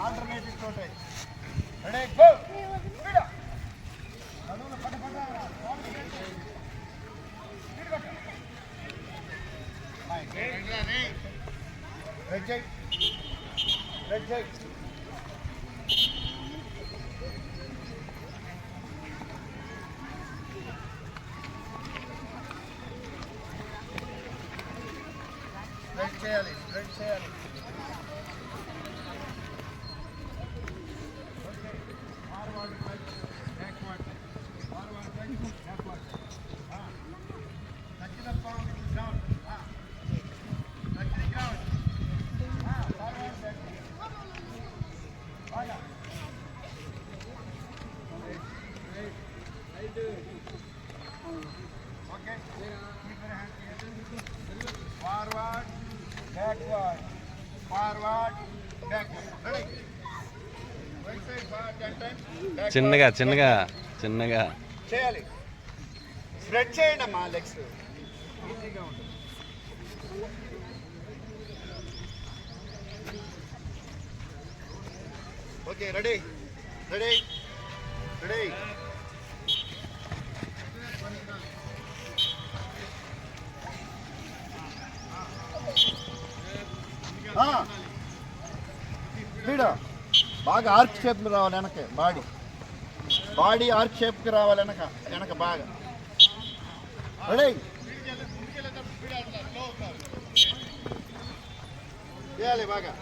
Alternative తోటే ready go red జై red జై రెడ్ చేయాలి రెడ్ చేయాలి forward backward forward backward ready right side forward that time చిన్నగా చిన్నగా చిన్నగా చేయాలి స్ప్రెడ్ చేయండి అమ్మా లెగ్స్ ఈజీగా ఉంటుంది ఓకే రెడీ రెడీ రెడీ వీడు బాగా ఆర్క్ షేప్లో రావాలి వెనక బాడీ ఆర్క్ షేప్కి రావాలి వెనక బాగా రెడీ చేయాలి బాగా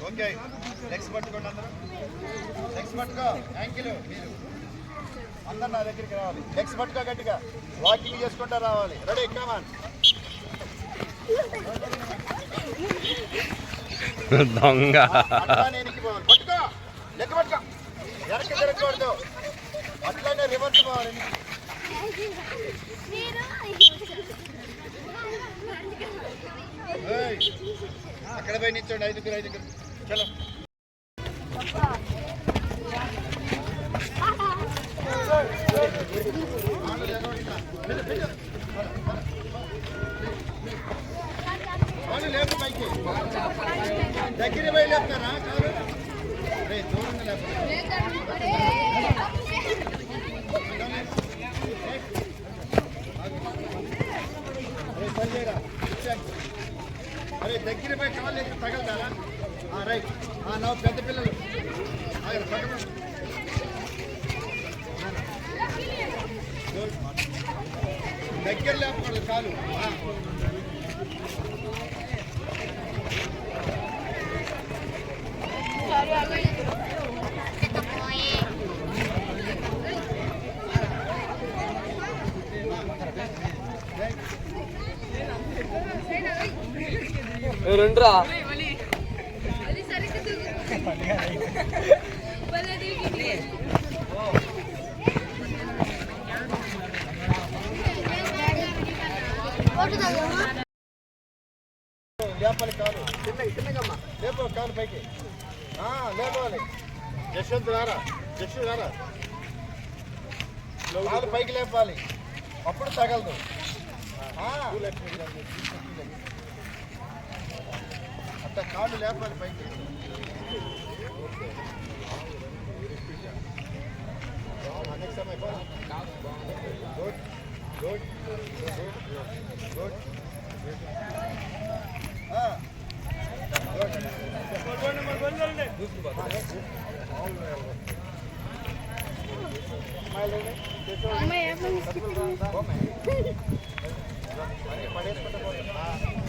ఓకే లెగ్స్ పట్టుకోండి అందరూ లెగ్స్ పట్టుకో యాంకిల్ మీరు అందరు నా దగ్గరికి రావాలి లెగ్స్ పట్టుకో గట్టిగా వాకింగ్ చేసుకుంటూ రావాలి రెడీ కమాన్ దొంగ అట్లానే పోవాలి పట్టుకో లెక్క పట్టుకో వెనక్కి తిరగకూడదు అట్లానే రివర్స్ పోవాలి అక్కడ పోయి నిల్చోండి ఐదుగురు చలో లేపు పైకి దగ్గర పోయి లేపుతారా కాదు దూరంగా లేకపోతే అరే దగ్గర పోయి కాళ్ళు ఎక్కడ తగలతారా రైట్ నా పెద్ద పిల్లలు దగ్గర లేకపోతే కాలు రెండురా లేపాలి కాలు చిన్నగమ్మా లేపు కాలు పైకి లేపాలి యశ్వంత్ రారా కాలు పైకి లేపాలి అప్పుడు తగలదు అట్లా కాళ్ళు లేపాలి పైకి నెక్స్ట్ సమయం గుడ్ గుడ్ గుడ్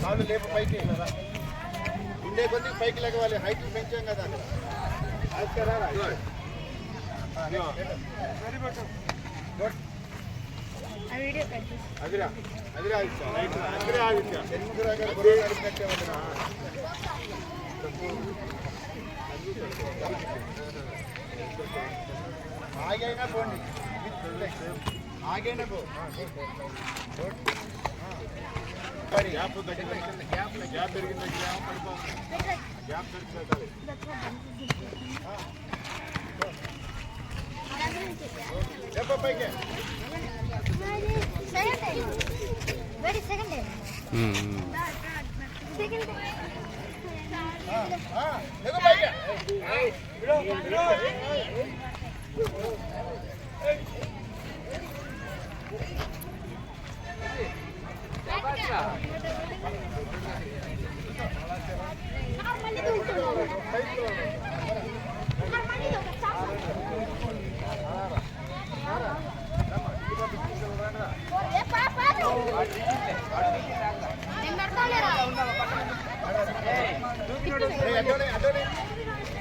కాళ్ళు లేపు పైకి ఉండే కొద్ది పైకి లేవాలి హైట్ పెంచాం కదా అక్కడ గుడ్ అదిరా అదిరా ఆదిత్య రైట్ అదిరా ఆదిత్య ఎన్నుగురా గారు గొడవ నడిపినట్టే ఉందిరా ఆగైనా పోండి ఆగైనా పో గ్యాప్ గ్యాప్ పెరిగింది గ్యాప్ పెరిగింది చెప్ప పైకి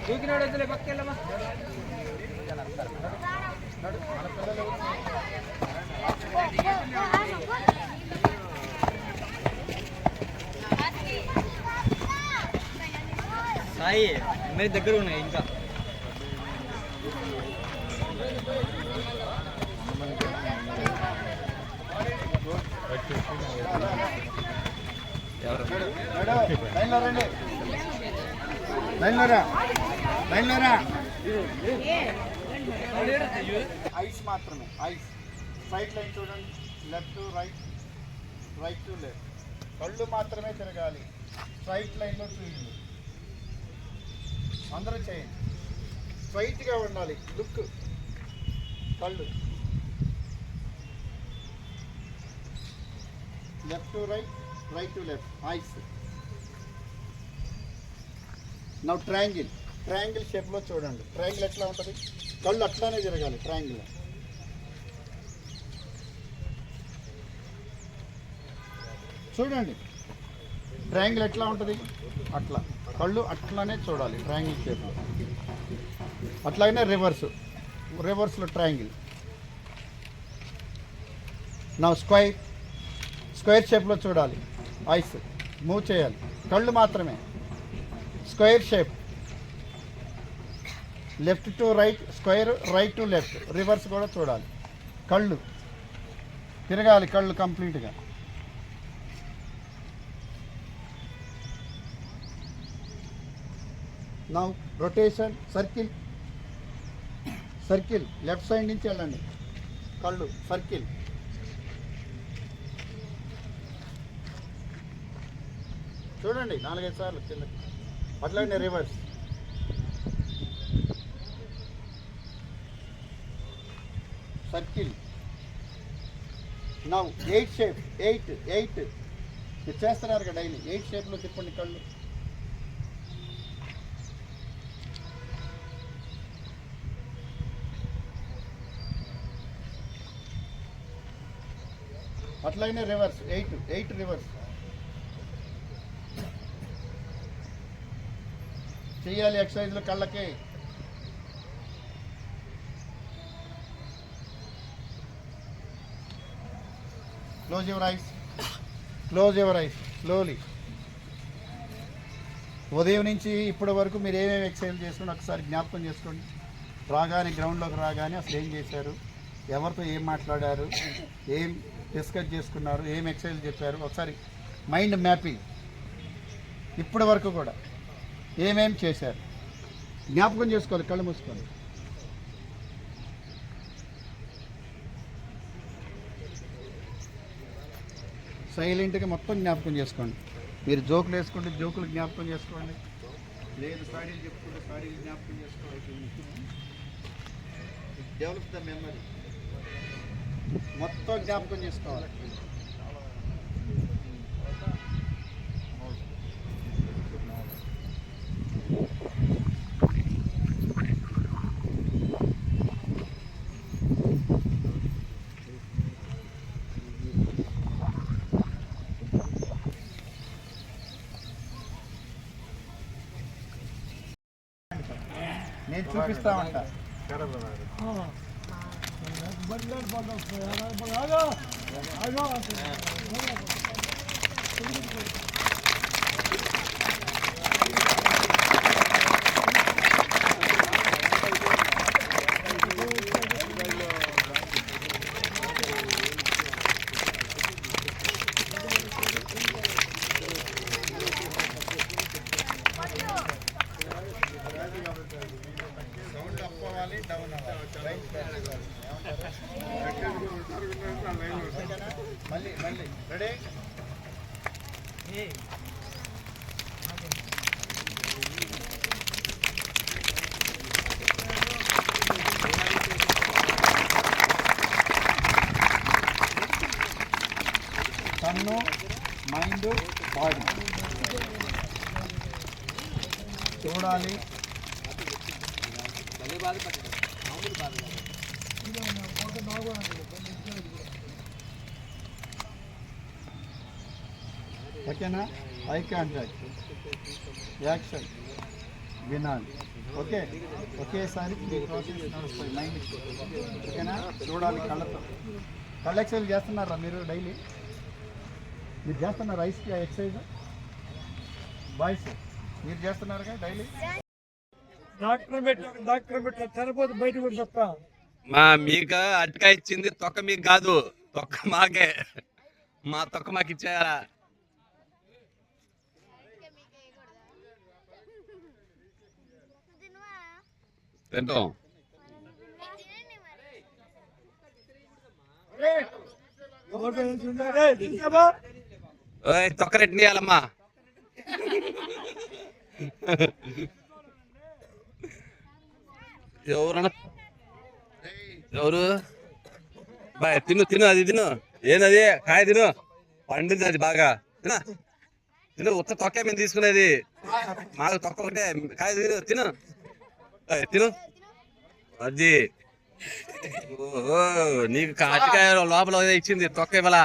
దూకినోడు పక్కెళ్ళమా సాయి అన్నీ దగ్గర ఉన్నాయి ఇంకా లైన్లో రండి లైన్లోరా లైన్లోరా ఐస్ మాత్రమే ఐస్ సైడ్ లైన్ చూడండి left right right to left కళ్ళు మాత్రమే తిరగాలి స్ట్రైట్ లైన్లో చూడండి అందరూ చేయండి స్ట్రైట్గా ఉండాలి లుక్ కళ్ళు left to right right to left ice now triangle triangle షేప్లో చూడండి ట్రయాంగిల్ ఎట్లా ఉంటుంది కళ్ళు అట్లానే తిరగాలి ట్రయాంగిల్ చూడండి ట్రయాంగిల్ ఎట్లా ఉంటుంది అట్లా కళ్ళు అట్లానే చూడాలి ట్రయాంగిల్ షేప్లో అట్లాగనే రివర్స్లో ట్రయాంగిల్ నా స్క్వేర్ షేప్లో చూడాలి ఐస్ మూవ్ చేయాలి కళ్ళు మాత్రమే square shape left to right square right to left reverse కూడా చూడాలి కళ్ళు తిరగాలి కళ్ళు కంప్లీట్గా now rotation circle left side నుంచి వెళ్ళండి కళ్ళు సర్కిల్ చూడండి 4-5 సార్లు కిందకి అట్లాగే రివర్స్ సర్కిల్ నౌ 8 షేప్ 8 మీరు చేస్తున్నారు కదా డైలీ 8 షేప్లో తిప్పండి కళ్ళు అట్లాగనే రివర్స్ 8 రివర్స్ చేయాలి ఎక్సర్సైజ్లు కళ్ళకి క్లోజ్ యువర్ ఐస్ స్లోలీ ఉదయం నుంచి ఇప్పటి వరకు మీరు ఏమేమి ఎక్సర్సైజ్ చేసుకోండి ఒకసారి జ్ఞాపకం చేసుకోండి రాగానే గ్రౌండ్లోకి రాగానే అసలు ఏం చేశారు ఎవరితో ఏం మాట్లాడారు ఏం డిస్కస్ చేసుకున్నారు ఏం ఎక్సర్సైజ్ చెప్పారు ఒకసారి మైండ్ మ్యాపింగ్ ఇప్పటి వరకు కూడా ఏమేం చేశారు జ్ఞాపకం చేసుకోవాలి కళ్ళు మూసుకోవాలి సైలెంట్గా మొత్తం జ్ఞాపకం చేసుకోండి మీరు జోకులు వేసుకుంటే జోకులు జ్ఞాపకం చేసుకోండి లేదు సాడీలు చెప్పుకుంటే సాడీలు జ్ఞాపకం చేసుకోవాలి డెవలప్ ద మెమరీ మొత్తం జ్ఞాపకం చేసుకోవాలి నేను చూపిస్తా ఉంటా సౌండ్ అప్ అవ్వాలి, డౌన్ అవ్వాలి. మళ్ళీ మళ్ళీ రెడీ. కన్ను, మైండ్, బాడీ చూడాలి. ఓకేనా? ఐ కాంటాక్ట్, యాక్షన్, వినాలి. ఓకే, ఒకేసారి ఈ ప్రాసెస్ నడుస్తుంది మైండ్. ఓకేనా? చూడాలి కళ్ళతో. కళ్ళ ఎక్సర్సైజ్ చేస్తున్నారా మీరు డైలీ? మీరు చేస్తున్నారు ఐస్కి ఎక్సర్సైజ్? బాయ్స్ మీరు చేస్తున్నారుగా డైలీ? డాక్టర్ పెట్ట తెరపోతే బయట కూడా చెప్తా. మా మీకు అటుకాయ ఇచ్చింది తొక్క మీకు కాదు, తొక్క మాకే. మా తొక్క మాకు ఇచ్చారా? తింటాం. తొక్క రెట్టు తీయాలమ్మా. ఎవరు బాయ్? తిను తిను, అది తిను. ఏందది? కాయ తిను, పండింది అది బాగా. తిన తిను. ఉత్త తొక్కే మేము తీసుకునేది, మాకు తొక్క ఒకటే. కాయ తిను తిను తిను. అది ఓహో, నీకు అటికాయ లోపల ఇచ్చింది, తొక్క ఇవ్వాల.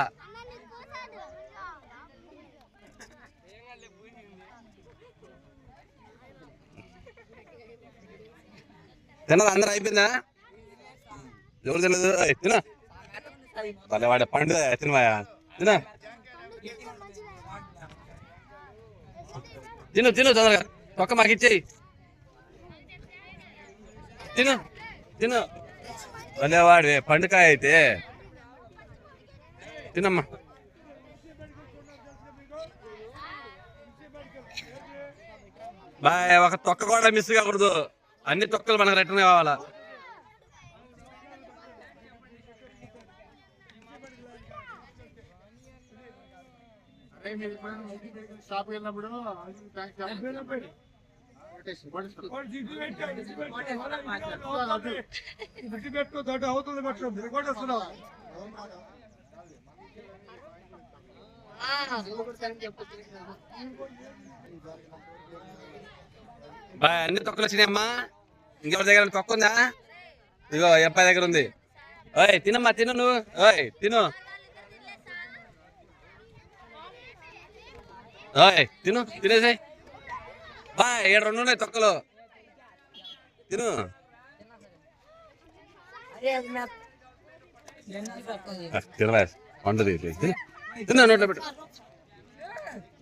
తినదు అందరూ? అయిపోయిందా? ఎవరు తినదు? తిన భలే వాడే పండు. తినవాయా? తిన తిను తిను తొందరగా. తొక్క మాకు ఇచ్చేయి. తిను తిను. భలే వాడు పండుకాయ అయితే. తినమ్మా. బాయ్, ఒక తొక్క కూడా మిస్ కాకూడదు. అన్ని తొక్కలు మనకు రిటర్న్ కావాలా. షాప్కి వెళ్ళినప్పుడు అవుతుంది కొట్టేస్తున్నావు. బాయ్, అన్ని తొక్కలు వచ్చినాయమ్మా. ఇంకెవరి దగ్గర తొక్క ఉందా? ఇగో అబ్బాయి దగ్గర ఉంది. ఓయ్ తినమ్మా, తిను నువ్వు. ఓయ్ తిను. ఓయ్ తిను, తినేసాయి. బాయ్, 7 2 ఉన్నాయి తొక్కలు. తిను. తినవా? పండుది తిన్నా, నోట్లో పెట్టు.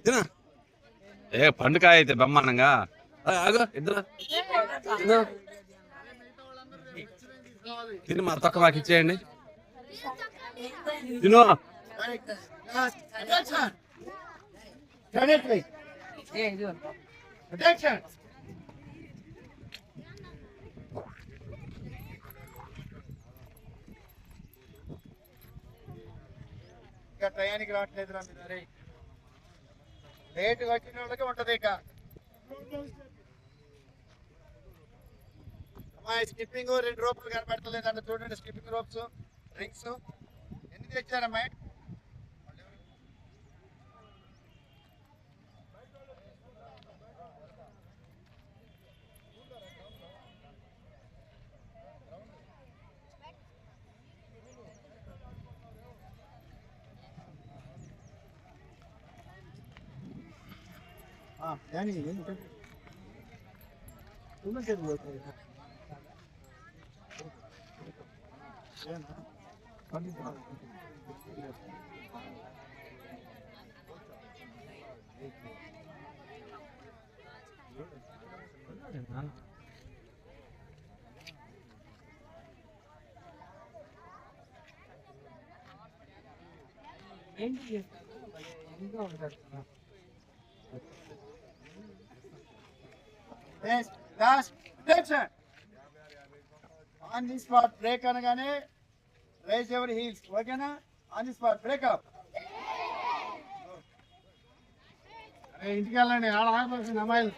తిన. పండుకాయ అయితే బ్రహ్మాండంగా. ఆగు ఇద్దరు తిను. తిని మా తొక్క మాకు ఇచ్చేయండి. తిను. ఇంకా టయానికి రావట్లేదురా మీరు. లేట్ వచ్చిన వాళ్ళకి ఉంటది. ఇక స్కిప్పింగ్ 2 రోపులు కనబెట్టలేదు అంటే చూడండి. స్కిప్పింగ్ రోప్స్, రింగ్స్ ఎన్ని తెచ్చారమ్మా? ఆన్ ది స్పాట్ బ్రేక్ అనగానే రైజ్ ఎవర్ హీల్స్, ఓకేనా? On the spot breakup. ఇంటికి వెళ్ళండి, ఆడ ఆగవలసిన అమ్మాయిలు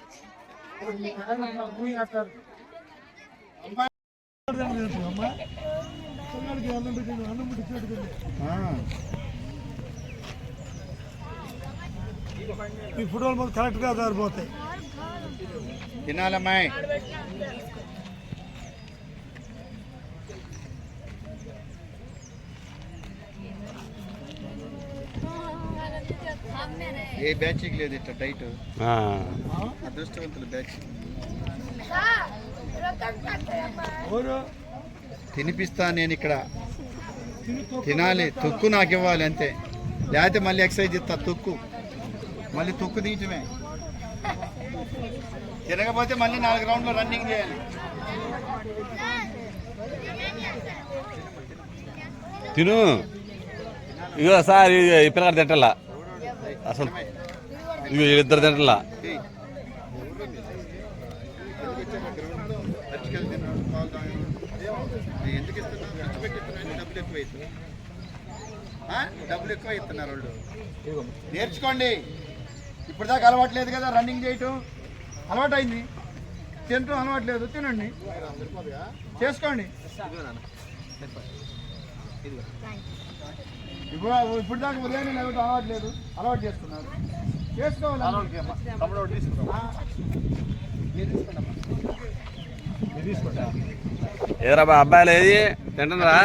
ఈ ఫుట్బాల్ బాల్ కరెక్ట్ గా జారిపోతాయి. తినాలమ్మాయి. ఏ బ్యాచ్కి లేదు ఇట్లా డైట్, అదృష్టవంతులు బ్యాచ్. తినిపిస్తా నేను ఇక్కడ, తినాలి, తొక్కు నాకు ఇవ్వాలి అంతే. లేకపోతే మళ్ళీ ఎక్సర్సైజ్ ఇస్తా, తొక్కు మళ్ళీ తొక్కు తీయటమే. తినకపోతే మళ్ళీ 4 రౌండ్లు రన్నింగ్ చేయాలి. తిను. ఇగో సార్ ఈ పిల్లగాడు తింటలా అసలు, ఇగో ఇద్దరు తింటలా. ఎందుకు ఇస్తున్నారు? ఖర్చు పెట్టి డబ్బులు ఎక్కువ ఇస్తున్నారు వాళ్ళు. నేర్చుకోండి. ఇప్పుడు దాకా అలవాట్లేదు కదా రన్నింగ్ చేయటం, అలవాటు అయింది. తినటం అలవాట్లేదు, తినండి, చేసుకోండి. ఇప్పుడు దాకా ఉదయాన్నే లేవటం అలవాట్లేదు, అలవాటు చేస్తున్నారు, చేసుకోవాలి. ఏరా అబ్బాయిలు ఏది తింటున్నారా?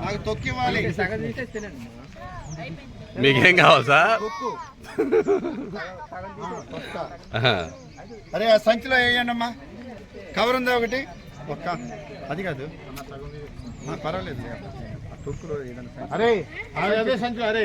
నాకు తొక్కి ఇవ్వాలి. మీకేం కావాలి సార్? అరే ఆ సంచిలో వేయండి అమ్మా, కవర్ ఉందా ఒకటి? ఒక్క అది కాదు, పర్వాలేదు. అరే అదే సంచి, అరే